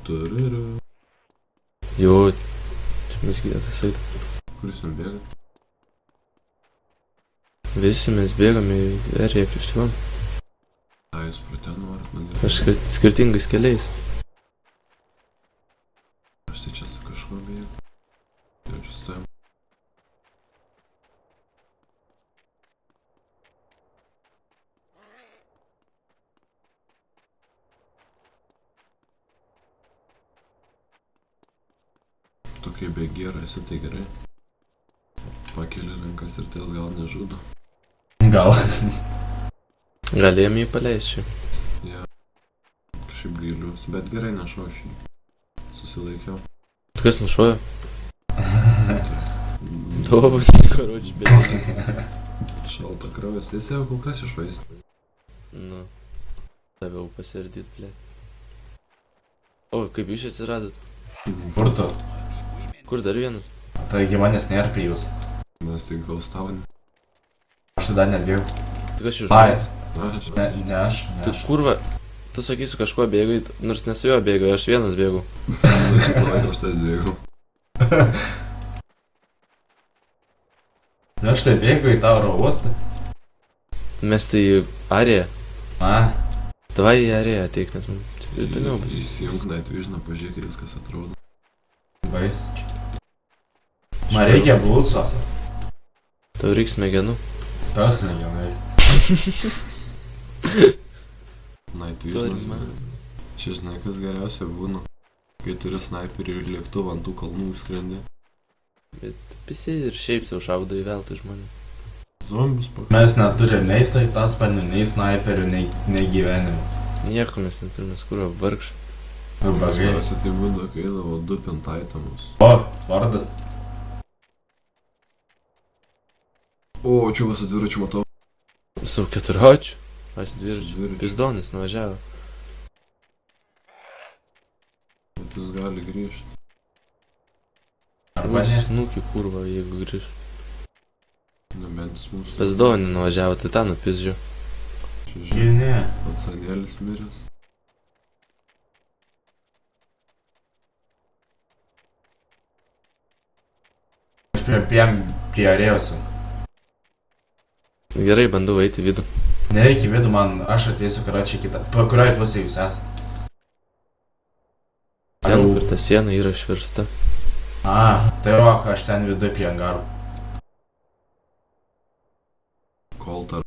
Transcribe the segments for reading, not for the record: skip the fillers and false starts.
Tururu. Jo, čia mes gyvėtas eiti. Kuris ten bėga? Visi mes bėgam į Area 51. A, jūs pro ten norit man Aš skirtingais keliais. Aš tai čia su kažkuo bėgu. Jaučiu stojam. Tu kai bėgėra esi, tai gerai. Pakeli rankas ir ties gal nežudo. Gal. Galėjom jį paleist čia. Ja. Kažkaip gailius, bet gerai nešau aš jį. Susilaikiau. Tu kas nušojo? Dovanas, karoči, bėgė. Šalta kraujas, tai jau kol kas išvaist. Nu, tave jau pasirdyt, ble. O, kaip jūs čia atsiradot? Kur tu? Kur dar vienas? Taigi manęs nėra prie jūsų. Mes tik gaustavome. Aš tada netbėjau. Tu kas iš Ai, žmonės? ne aš. Tu kurva, tu sakysi kažkuo bėgai, nors nesu jo bėgai, aš vienas bėgau. Aš visą laiką už tas bėgau. Na aš tai bėgu į tą oro uostą. Mes tai į Ariją. A, Tavai į Ariją ateik, nes man įdomiau bus. Įsijung Night Visioną, pažiūrėk, kaip viskas atrodo. bais. Man reikia blūco. Tau reiks smegenų. Tas negenai. Night Visionas, man. Čia žinai, kas geriausia būna. Kai turi sniperį ir lėktuvą ant tų kalnų skrendi. Bet visi ir šiaip sau šaudo į veltui žmonį. Zombius pak. Mes neturim nei sraigtasparnių, nei snaiperių, nei gyvenimų. Nieko mes neturime, skurva vargš. Bagai. Svarbiausia tai būdavo, kai eidavo 2 pintaitamus. O, Fordas. O, čia vas su dviračiu matau. Su 4-hočiu. Aš Su dviračiu. dviračiu. Pizdonis nuvažiavo. Bet jis gali grįžti. Arba ne. Snukį kurva, jeigu grįž. Nebent jis mūsų. Pizdonis nuvažiavo, tai tą nupizdžiu. Čia Gi žinai, ne. atsanėlis miręs. Aš prie arėjausiu. Gerai, bandau eiti į vidų. Nereikia vidų man, aš ateisiu karočią kitą. Pa kurioj pusėje jūs esate? Ten, kur ta siena yra išvirsta. A, tai rok, aš ten vidui prie angarų. Koltar.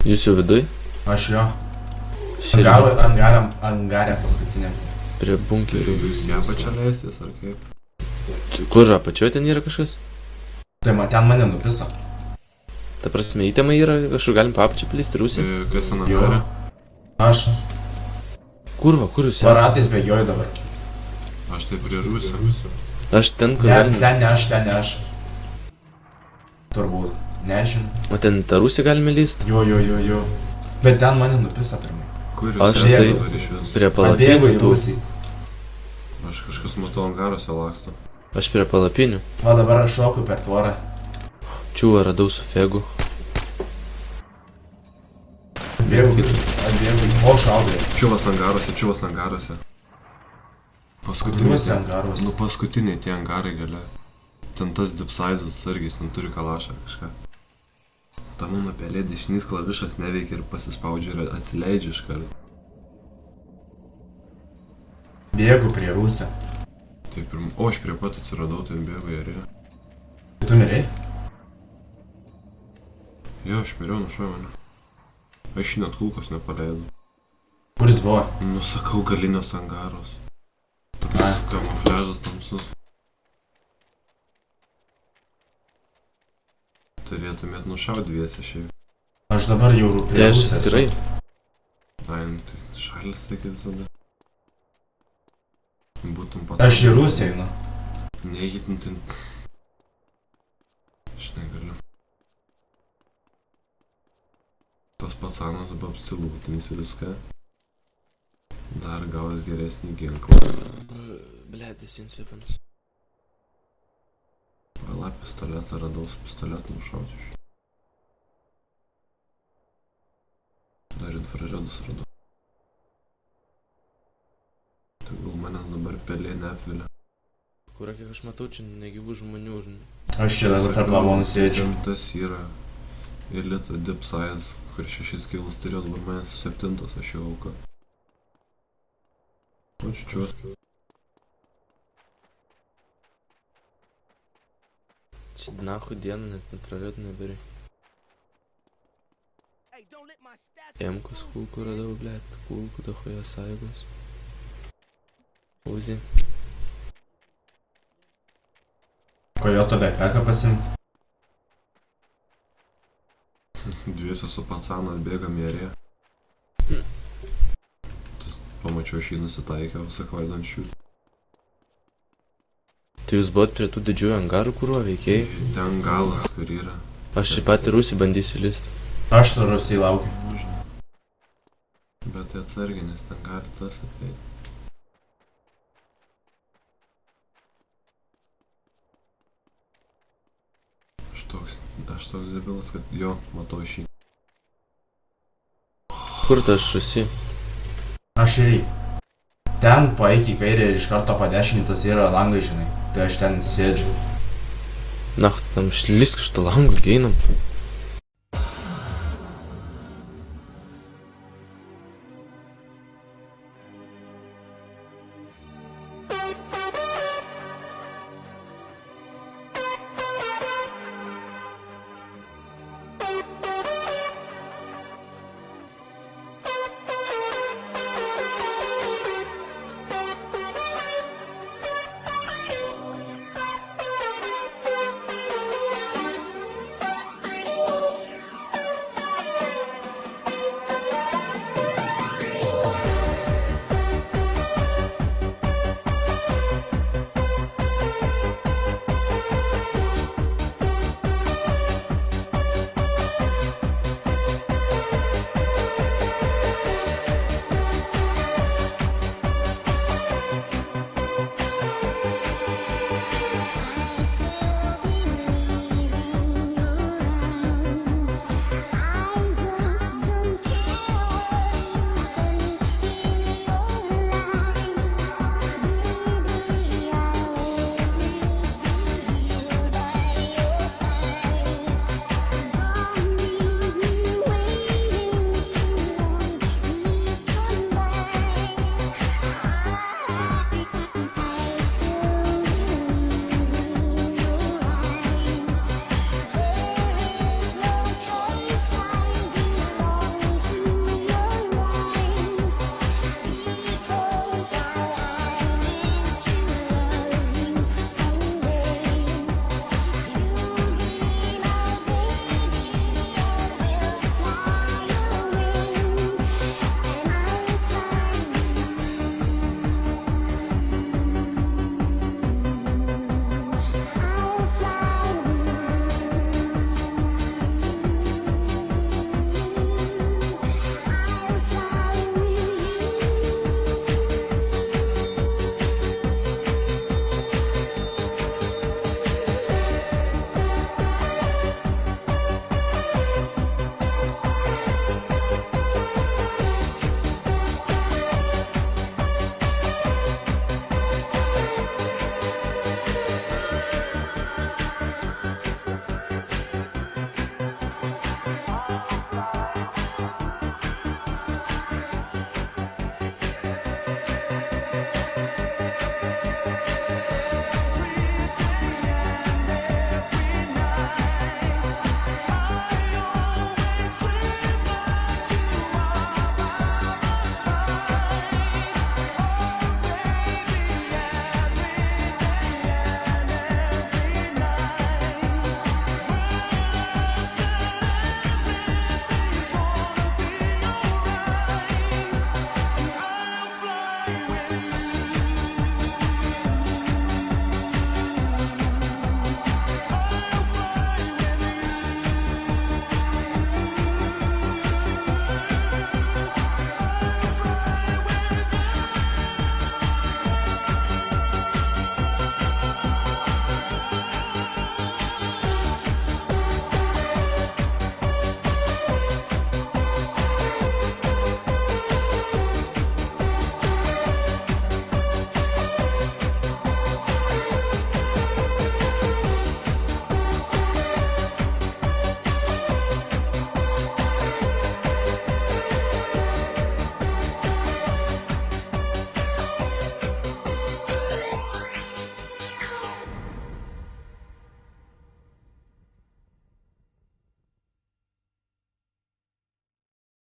Jūs jau viduj? Aš jo. Širvi Angarė paskutinė. prie bunkerių. Jūs ją pačią leisės, ar kaip? Kur apačioje ten yra kažkas? Tai man ten mane nupiso. Ta prasme, įtema yra, kažkur galim papačią plisti, Rusija. Kas ten Jo. agarė? Aš. Kurva, kur jūs esate? Paratais bėgioju dabar. Aš tai prie Rusio. Aš ten, kur Ne, galim. ten ne aš. Turbūt. Nežinau. O ten tą Rusiją galime lyst? Jo. Bet ten mane nupiso pirmai. Kur Aš jūs tai- esate dabar iš vis? Prie Pabėgo palapinių. į Rusiją. Aš kažkas matau angaruose laksto. Aš prie palapinių. Va dabar aš šoku per tvorą. Čiūvą radau su fegu. Atbėgu. O, šaudai. Čiuvas angaruose. Paskutiniai Rusiją tie. angaruose. Nu paskutiniai tie angarai gale. Ten tas dipsaizas sargis, ten turi kalašą kažką. Ta mano pelė dešinys klavišas neveikia ir pasispaudžia ir atsileidžia iš karto. Bėgu prie Rusio. Taip ir... O, aš prie pat atsiradau, ten bėgu į arėją. Tu mirei? Jo, aš miriau, nušojo mane. Aš jį net kulkos nepaleidau. Kur jis buvo? Nusakau galinios angaros. Toks Ai. kamufliažas tamsus. Turėtumėt nušaut dviese šiaip. Aš dabar jau rūpiu. Tai aš atskirai. Ai, nu tai šalis reikia visada. Būtum pats. Aš į Rusiją einu. Neįtintin. Aš negaliu. Tas pacanas dabar apsilūtins viską. Dar gavęs geresnį ginklą. Bledis insvepanus. Pala pistoletą radau, su pistoletu nušaučiu. Dar infraredus radau. Tegul manęs dabar pelė neapvilia. Kur, kiek aš matau, čia negyvų žmonių, žinai. Aš čia dabar tarp lavonų sėdžiu. Tas yra Elite Dip Size, kur 6 kilus turėjo, dabar manęs 7, aš jau auka. O čiučiu. Čia nahui dieną net netraliuot neberi. Emkus kulkų radau, blėt, kulkų dahoje sąjungos. Uzi. Kojoto backpacką pasim. Dviese su pacanu atbėgam į arėją. Pamačiau aš jį nusitaikiau, sakau, I don't shoot. Tai jūs buvot prie tų didžiųjų angarų, kuriuo veikėjai? Ten galas, kur yra. Aš į patį Rusį bandysiu list. Aš su Rusijai laukiu. Bet tai atsargiai, nes ten gali tas ateiti. Aš toks debilas, kad jo, matau šį. Kur tas Rusį? Aš ir ten paeik į kairę ir iš karto padešintas yra langai, žinai. Tai aš ten sėdžiu. Na, tam šlisk iš to lango, geinam.